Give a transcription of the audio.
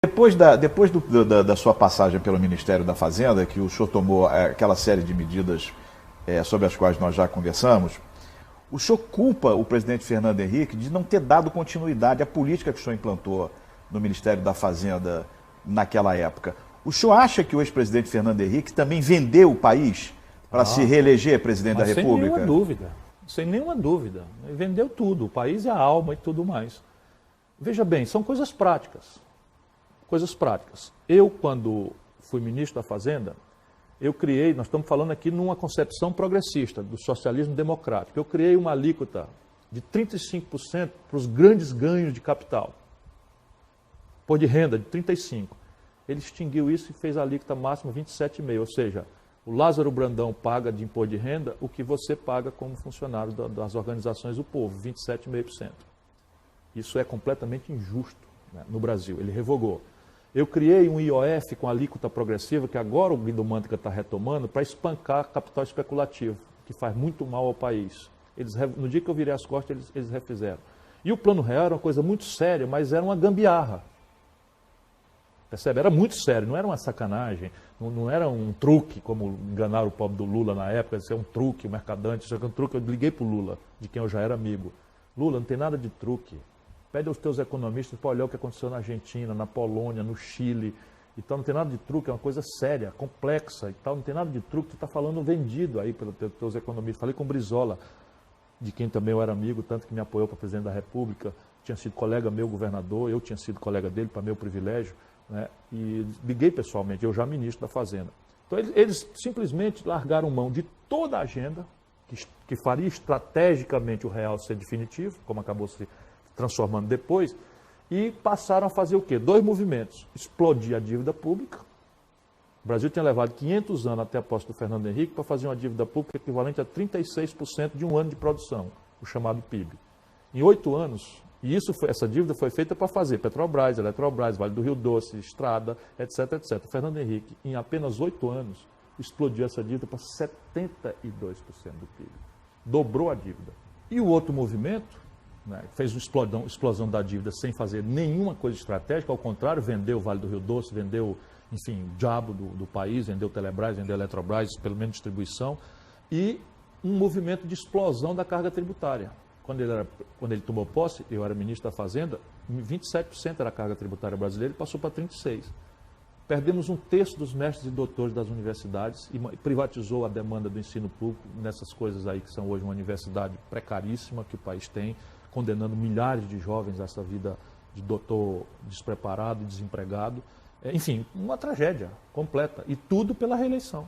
Depois da sua passagem pelo Ministério da Fazenda, que o senhor tomou aquela série de medidas sobre as quais nós já conversamos, o senhor culpa o presidente Fernando Henrique de não ter dado continuidade à política que o senhor implantou no Ministério da Fazenda naquela época. O senhor acha que o ex-presidente Fernando Henrique também vendeu o país para se reeleger presidente da República? Sem nenhuma dúvida, sem nenhuma dúvida. Ele vendeu tudo, o país e a alma e tudo mais. Veja bem, são coisas práticas. Coisas práticas. Eu, quando fui ministro da Fazenda, eu criei, nós estamos falando aqui numa concepção progressista do socialismo democrático, eu criei uma alíquota de 35% para os grandes ganhos de capital. Por de renda, de 35%. Ele extinguiu isso e fez a alíquota máxima 27,5%, ou seja, o Lázaro Brandão paga de imposto de renda o que você paga como funcionário das organizações do povo, 27,5%. Isso é completamente injusto, né, no Brasil, ele revogou. Eu criei um IOF com alíquota progressiva, que agora o Guido Mantega está retomando, para espancar capital especulativo, que faz muito mal ao país. No dia que eu virei as costas, eles refizeram. E o Plano Real era uma coisa muito séria, mas era uma gambiarra. Percebe? Era muito sério, não era uma sacanagem, não era um truque, como enganaram o pobre do Lula na época, isso é um truque, um mercadante, isso é um truque. Eu liguei para o Lula, de quem eu já era amigo. Lula, não tem nada de truque. Pede aos teus economistas para olhar o que aconteceu na Argentina, na Polônia, no Chile. Então não tem nada de truque, é uma coisa séria, complexa e tal. Não tem nada de truque, tu está falando vendido aí pelos teus economistas. Falei com o Brizola, de quem também eu era amigo, tanto que me apoiou para presidente da República. Tinha sido colega meu, governador, eu tinha sido colega dele, para meu privilégio. Né? E liguei pessoalmente, eu já ministro da Fazenda. Então eles simplesmente largaram mão de toda a agenda, que faria estrategicamente o real ser definitivo, como acabou se transformando depois, e passaram a fazer o quê? Dois movimentos. Explodir a dívida pública. O Brasil tinha levado 500 anos até a posse do Fernando Henrique para fazer uma dívida pública equivalente a 36% de um ano de produção, o chamado PIB. Em 8 anos, e essa dívida foi feita para fazer Petrobras, Eletrobras, Vale do Rio Doce, Estrada, etc, etc. O Fernando Henrique, em apenas 8 anos, explodiu essa dívida para 72% do PIB. Dobrou a dívida. E o outro movimento, né, fez uma explosão da dívida sem fazer nenhuma coisa estratégica, ao contrário, vendeu o Vale do Rio Doce, vendeu, enfim, o diabo do país, vendeu Telebrás, vendeu Eletrobras, pelo menos distribuição, e um movimento de explosão da carga tributária. Quando ele tomou posse, eu era ministro da Fazenda, 27% era a carga tributária brasileira e passou para 36%. Perdemos um terço dos mestres e doutores das universidades e privatizou a demanda do ensino público nessas coisas aí que são hoje uma universidade precaríssima que o país tem, condenando milhares de jovens a essa vida de doutor despreparado e desempregado. Enfim, uma tragédia completa. E tudo pela reeleição.